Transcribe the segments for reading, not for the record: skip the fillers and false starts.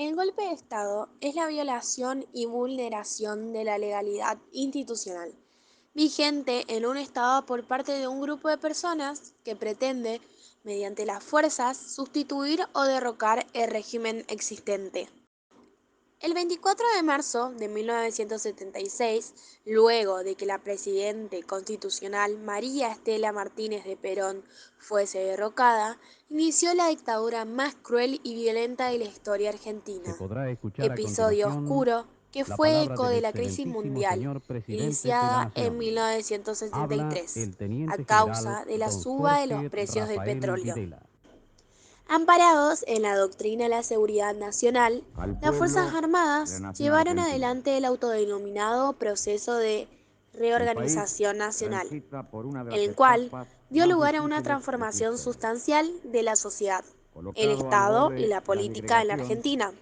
El golpe de Estado es la violación y vulneración de la legalidad institucional vigente en un Estado por parte de un grupo de personas que pretende, mediante las fuerzas, sustituir o derrocar el régimen existente. El 24 de marzo de 1976, luego de que la presidente constitucional María Estela Martínez de Perón fuese derrocada, inició la dictadura más cruel y violenta de la historia Se argentina. podrá escuchar a Episodio continuación oscuro que la fue palabra eco del de la crisis excelentísimo mundial, señor presidente de la iniciada en Nación. Habla 1973, el a teniente general causa de la don suba de los Jorge precios del Rafael petróleo. Videla. Amparados en la doctrina de la seguridad nacional, al las Fuerzas pueblo de la Armadas nación llevaron argentina. adelante el autodenominado proceso de El país reorganización nacional, transita por una de las el cual etapas dio más lugar a una difíciles de su transformación historia. sustancial de la sociedad, el Colocado al Estado y borde la de la política en la disgregación, Argentina.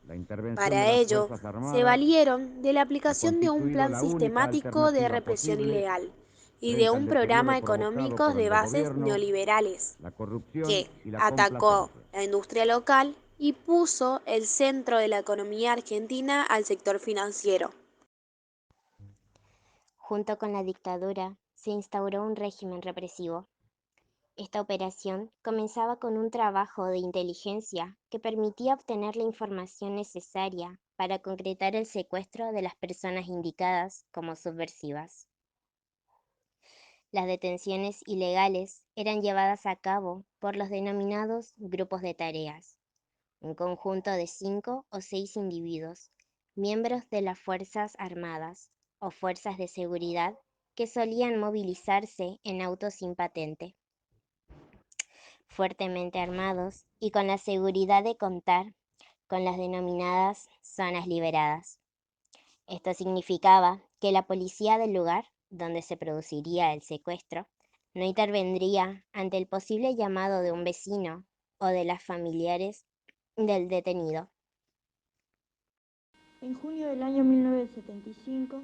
la intervención de Para las ello, Fuerzas se Armadas valieron de la ha aplicación de un constituido plan la única sistemático de alternativa represión posible ilegal y de frente al un deterioro programa provocado económico por de el bases desgobierno, neoliberales la corrupción que y la atacó complacencia. la industria local y puso el centro de la economía argentina al sector financiero. Junto con la dictadura, se instauró un régimen represivo. Esta operación comenzaba con un trabajo de inteligencia que permitía obtener la información necesaria para concretar el secuestro de las personas indicadas como subversivas. Las detenciones ilegales eran llevadas a cabo por los denominados grupos de tareas, un conjunto de 5 o 6 individuos, miembros de las Fuerzas Armadas o Fuerzas de Seguridad que solían movilizarse en autos sin patente, fuertemente armados y con la seguridad de contar con las denominadas zonas liberadas. Esto significaba que la policía del lugar donde se produciría el secuestro no intervendría ante el posible llamado de un vecino o de las familiares del detenido. En junio del año 1975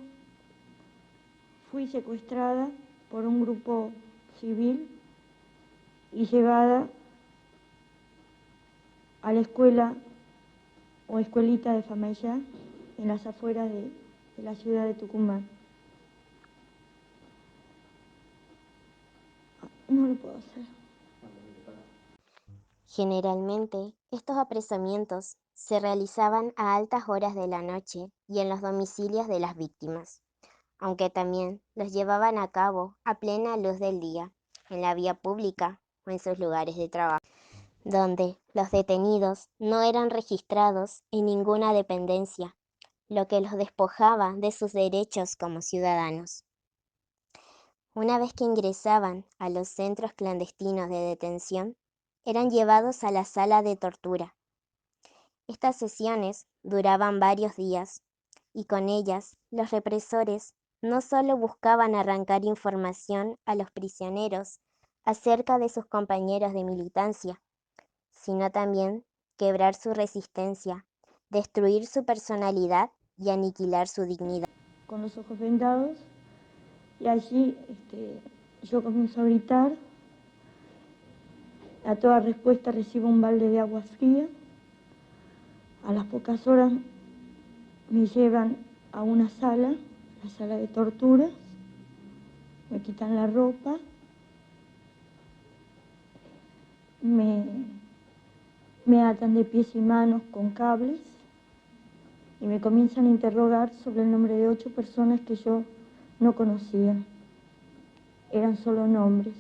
fui secuestrada por un grupo civil y llevada a la escuela o escuelita de Famayá en las afueras de la ciudad de Tucumán. No lo puedo hacer. Generalmente, estos apresamientos se realizaban a altas horas de la noche y en los domicilios de las víctimas, aunque también los llevaban a cabo a plena luz del día, en la vía pública o en sus lugares de trabajo, donde los detenidos no eran registrados en ninguna dependencia, lo que los despojaba de sus derechos como ciudadanos. Una vez que ingresaban a los centros clandestinos de detención, eran llevados a la sala de tortura. Estas sesiones duraban varios días, y con ellas los represores no solo buscaban arrancar información a los prisioneros acerca de sus compañeros de militancia, sino también quebrar su resistencia, destruir su personalidad y aniquilar su dignidad. Con los ojos vendados y allí yo comienzo a gritar. A toda respuesta recibo un balde de agua fría. A las pocas horas me llevan a una sala, la sala de torturas, me quitan la ropa, me atan de pies y manos con cables y me comienzan a interrogar sobre el nombre de 8 personas que yo no conocía. Eran solo nombres.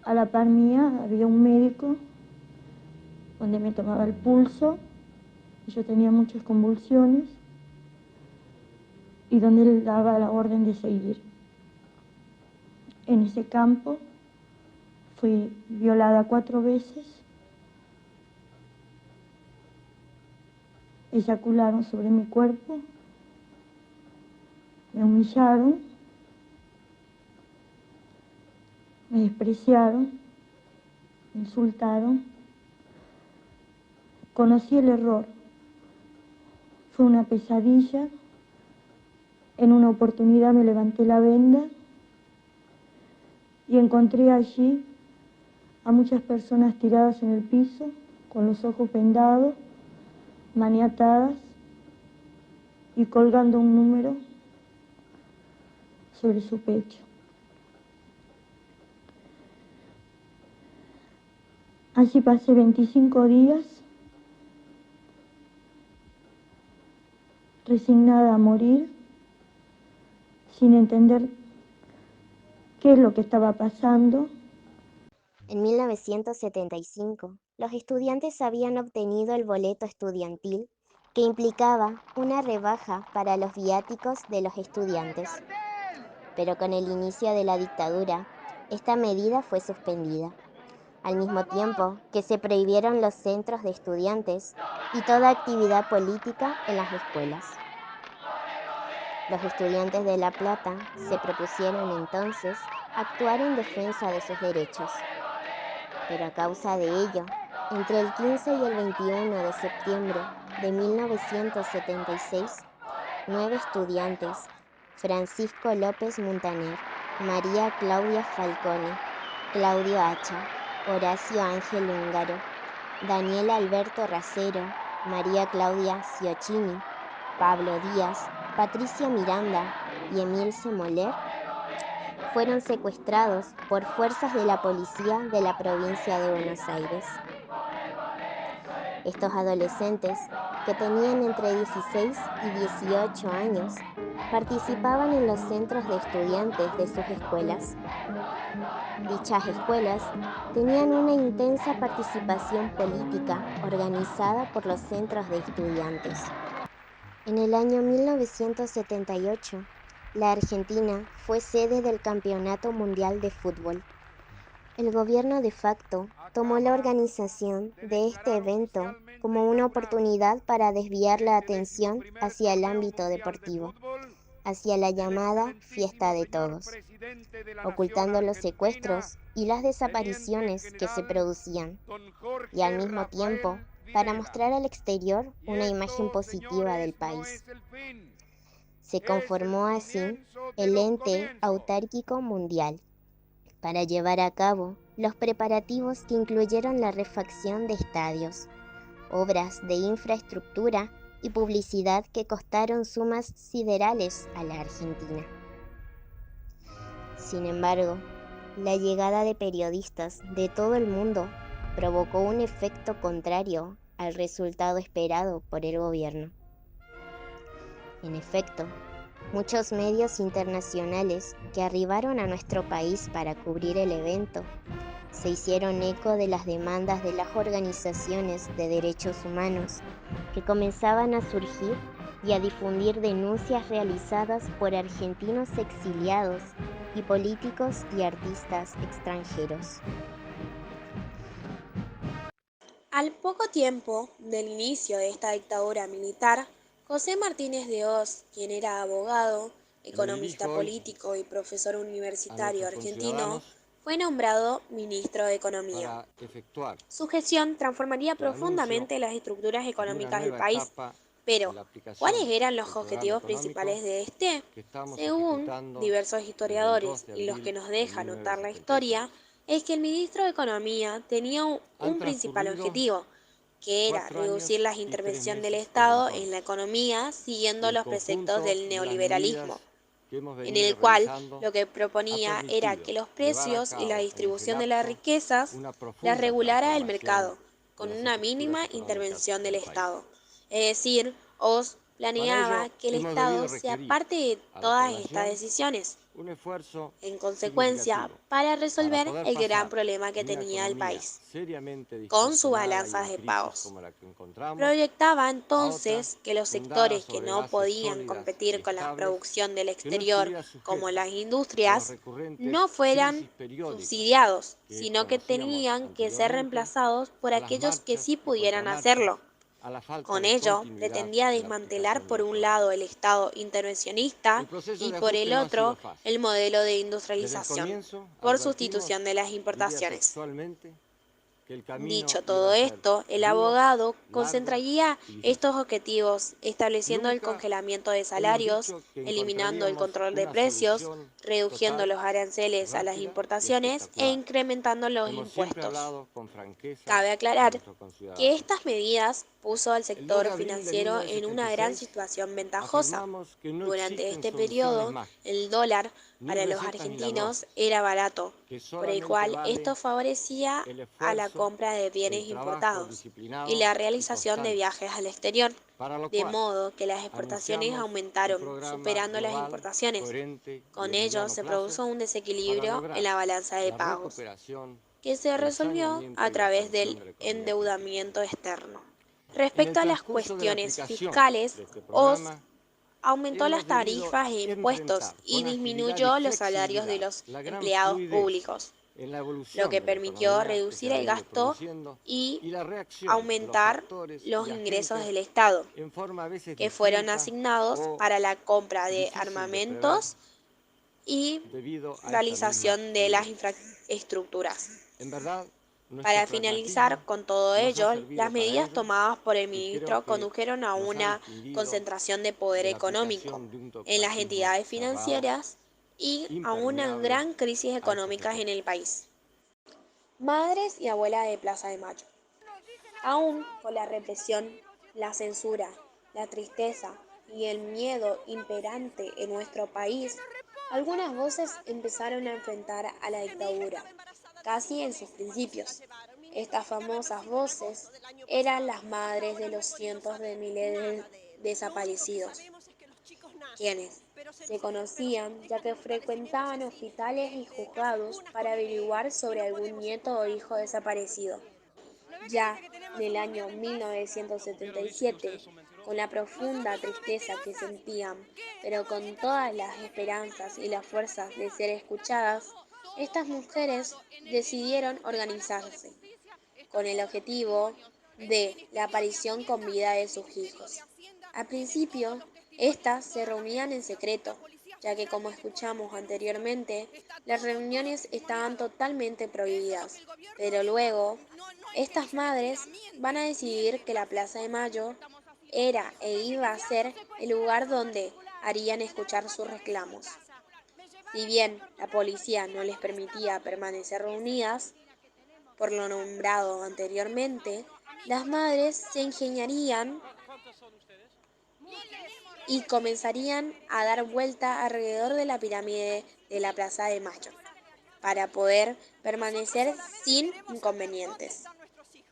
A la par mía había un médico donde me tomaba el pulso, y yo tenía muchas convulsiones, y donde él daba la orden de seguir. En ese campo fui violada 4 veces, eyacularon sobre mi cuerpo, me humillaron, me despreciaron, me insultaron. Conocí el error. Fue una pesadilla. En una oportunidad me levanté la venda y encontré allí a muchas personas tiradas en el piso, con los ojos vendados, maniatadas y colgando un número sobre su pecho. Allí pasé 25 días resignada a morir, sin entender qué es lo que estaba pasando. En 1975, los estudiantes habían obtenido el boleto estudiantil, que implicaba una rebaja para los viáticos de los estudiantes. Pero con el inicio de la dictadura, esta medida fue suspendida, al mismo tiempo que se prohibieron los centros de estudiantes y toda actividad política en las escuelas. Los estudiantes de La Plata se propusieron entonces actuar en defensa de sus derechos. Pero a causa de ello, entre el 15 y el 21 de septiembre de 1976, 9 estudiantes, Francisco López Muntaner, María Claudia Falcone, Claudio Hacha, Horacio Ángel Húngaro, Daniel Alberto Racero, María Claudia Ciocchini, Pablo Díaz, Patricia Miranda y Emil Semoler, fueron secuestrados por fuerzas de la policía de la provincia de Buenos Aires. Estos adolescentes, que tenían entre 16 y 18 años, participaban en los centros de estudiantes de sus escuelas. Dichas escuelas tenían una intensa participación política organizada por los centros de estudiantes. En el año 1978, la Argentina fue sede del Campeonato Mundial de Fútbol. El gobierno de facto tomó la organización de este evento como una oportunidad para desviar la atención hacia el ámbito deportivo, hacia la llamada Fiesta de Todos, ocultando los secuestros y las desapariciones que se producían, y al mismo tiempo para mostrar al exterior una imagen positiva del país. Se conformó así el Ente Autárquico Mundial, para llevar a cabo los preparativos que incluyeron la refacción de estadios, obras de infraestructura y publicidad que costaron sumas siderales a la Argentina. Sin embargo, la llegada de periodistas de todo el mundo provocó un efecto contrario al resultado esperado por el gobierno. En efecto, muchos medios internacionales que arribaron a nuestro país para cubrir el evento se hicieron eco de las demandas de las organizaciones de derechos humanos que comenzaban a surgir y a difundir denuncias realizadas por argentinos exiliados y políticos y artistas extranjeros. Al poco tiempo del inicio de esta dictadura militar, José Martínez de Hoz, quien era abogado, economista político y profesor universitario argentino, fue nombrado ministro de Economía. Su gestión transformaría profundamente las estructuras económicas del país, pero ¿cuáles eran los objetivos principales de este? Según diversos historiadores y los que nos deja notar la historia, es que el ministro de Economía tenía un principal objetivo, que era reducir la intervención del Estado en la economía siguiendo los preceptos del neoliberalismo, en el cual lo que proponía era que los precios y la distribución de las riquezas las regulara el mercado, con una mínima intervención del Estado. Es decir, Oz planeaba que el Estado sea parte de todas estas decisiones, en consecuencia, para resolver el gran problema que tenía el país, con sus balanzas de pagos. Proyectaba entonces que los sectores que no podían competir con la producción del exterior, como las industrias, no fueran subsidiados, sino que tenían que ser reemplazados por aquellos que sí pudieran hacerlo. Con ello, pretendía desmantelar por un lado el Estado intervencionista y por el otro el modelo de industrialización, por sustitución de las importaciones. Dicho todo esto, el abogado concentraría estos objetivos, estableciendo el congelamiento de salarios, eliminando el control de precios, reduciendo los aranceles a las importaciones e incrementando los impuestos. Cabe aclarar que estas medidas puso al sector financiero en una gran situación ventajosa. Durante este periodo, el dólar para los argentinos era barato, por el cual esto favorecía a la compra de bienes importados y la realización de viajes al exterior, de modo que las exportaciones aumentaron, superando las importaciones. Con ello se produjo un desequilibrio en la balanza de pagos, que se resolvió a través del endeudamiento externo. Respecto a las cuestiones fiscales, OZ aumentó las tarifas e impuestos y disminuyó los salarios de los empleados públicos, lo que permitió reducir el gasto y aumentar los ingresos del Estado, que fueron asignados para la compra de armamentos y realización de las infraestructuras. Para finalizar con todo ello, las medidas tomadas por el ministro condujeron a una concentración de poder económico en las entidades financieras y a una gran crisis económica en el país. Madres y abuelas de Plaza de Mayo. Aún con la represión, la censura, la tristeza y el miedo imperante en nuestro país, algunas voces empezaron a enfrentar a la dictadura, casi en sus principios. Estas famosas voces eran las madres de los cientos de miles de desaparecidos, quienes se conocían ya que frecuentaban hospitales y juzgados para averiguar sobre algún nieto o hijo desaparecido. Ya en el año 1977, con la profunda tristeza que sentían, pero con todas las esperanzas y las fuerzas de ser escuchadas, estas mujeres decidieron organizarse con el objetivo de la aparición con vida de sus hijos. Al principio, estas se reunían en secreto, ya que, como escuchamos anteriormente, las reuniones estaban totalmente prohibidas. Pero luego, estas madres van a decidir que la Plaza de Mayo era e iba a ser el lugar donde harían escuchar sus reclamos. Si bien la policía no les permitía permanecer reunidas, por lo nombrado anteriormente, las madres se ingeniarían y comenzarían a dar vuelta alrededor de la pirámide de la Plaza de Mayo para poder permanecer sin inconvenientes.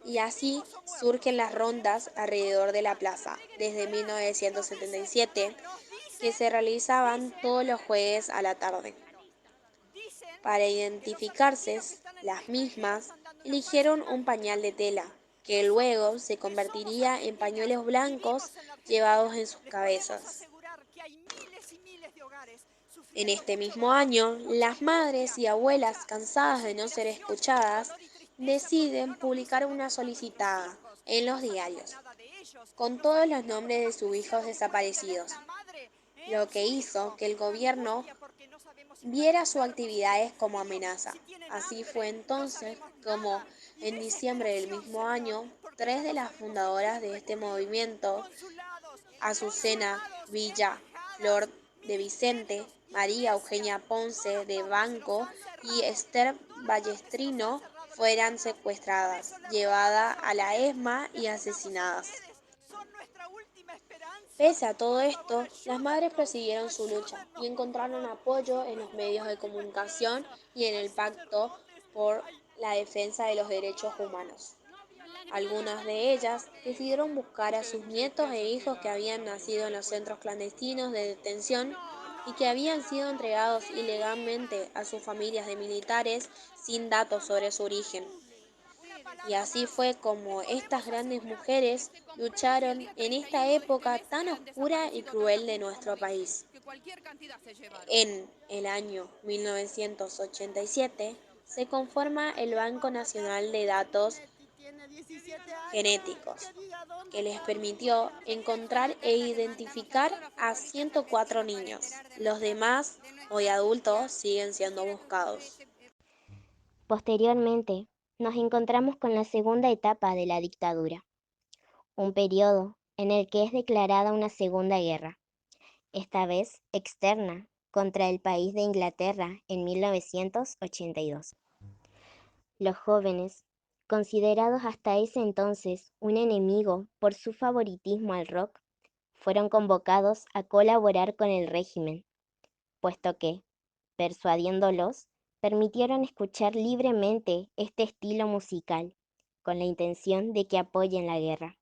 Y así surgen las rondas alrededor de la plaza desde 1977, que se realizaban todos los jueves a la tarde. Para identificarse, las mismas eligieron un pañal de tela, que luego se convertiría en pañuelos blancos llevados en sus cabezas. En este mismo año, las madres y abuelas, cansadas de no ser escuchadas, deciden publicar una solicitada en los diarios, con todos los nombres de sus hijos desaparecidos, lo que hizo que el gobierno viera sus actividades como amenaza. Así fue entonces como, en diciembre del mismo año, 3 de las fundadoras de este movimiento, Azucena Villa Flor de Vicente, María Eugenia Ponce de Banco y Esther Ballestrino, fueran secuestradas, llevadas a la ESMA y asesinadas. Pese a todo esto, las madres prosiguieron su lucha y encontraron apoyo en los medios de comunicación y en el Pacto por la Defensa de los Derechos Humanos. Algunas de ellas decidieron buscar a sus nietos e hijos que habían nacido en los centros clandestinos de detención y que habían sido entregados ilegalmente a sus familias de militares sin datos sobre su origen. Y así fue como estas grandes mujeres lucharon en esta época tan oscura y cruel de nuestro país. En el año 1987 se conforma el Banco Nacional de Datos Genéticos, que les permitió encontrar e identificar a 104 niños. Los demás, hoy adultos, siguen siendo buscados. Posteriormente, nos encontramos con la segunda etapa de la dictadura, un periodo en el que es declarada una segunda guerra, esta vez externa, contra el país de Inglaterra en 1982. Los jóvenes, considerados hasta ese entonces un enemigo por su favoritismo al rock, fueron convocados a colaborar con el régimen, puesto que, persuadiéndolos, permitieron escuchar libremente este estilo musical, con la intención de que apoyen la guerra.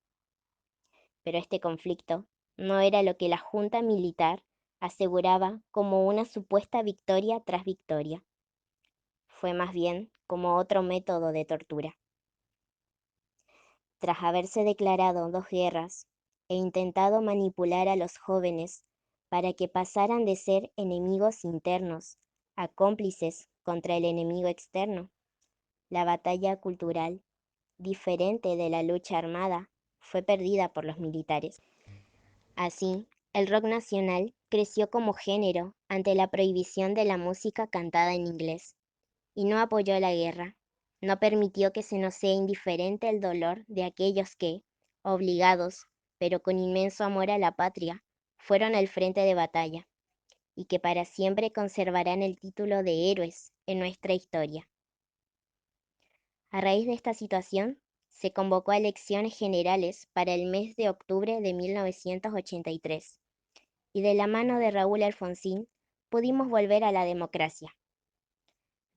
Pero este conflicto no era lo que la junta militar aseguraba como una supuesta victoria tras victoria. Fue más bien como otro método de tortura. Tras haberse declarado dos guerras e intentado manipular a los jóvenes para que pasaran de ser enemigos internos a cómplices contra el enemigo externo, la batalla cultural, diferente de la lucha armada, fue perdida por los militares. Así, el rock nacional creció como género ante la prohibición de la música cantada en inglés, y no apoyó la guerra, no permitió que se nos sea indiferente el dolor de aquellos que, obligados, pero con inmenso amor a la patria, fueron al frente de batalla, y que para siempre conservarán el título de héroes en nuestra historia. A raíz de esta situación, se convocó a elecciones generales para el mes de octubre de 1983, y de la mano de Raúl Alfonsín pudimos volver a la democracia.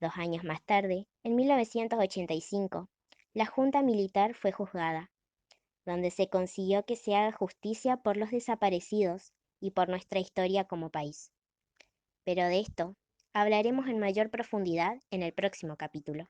2 años más tarde, en 1985, la Junta Militar fue juzgada, donde se consiguió que se haga justicia por los desaparecidos y por nuestra historia como país. Pero de esto hablaremos en mayor profundidad en el próximo capítulo.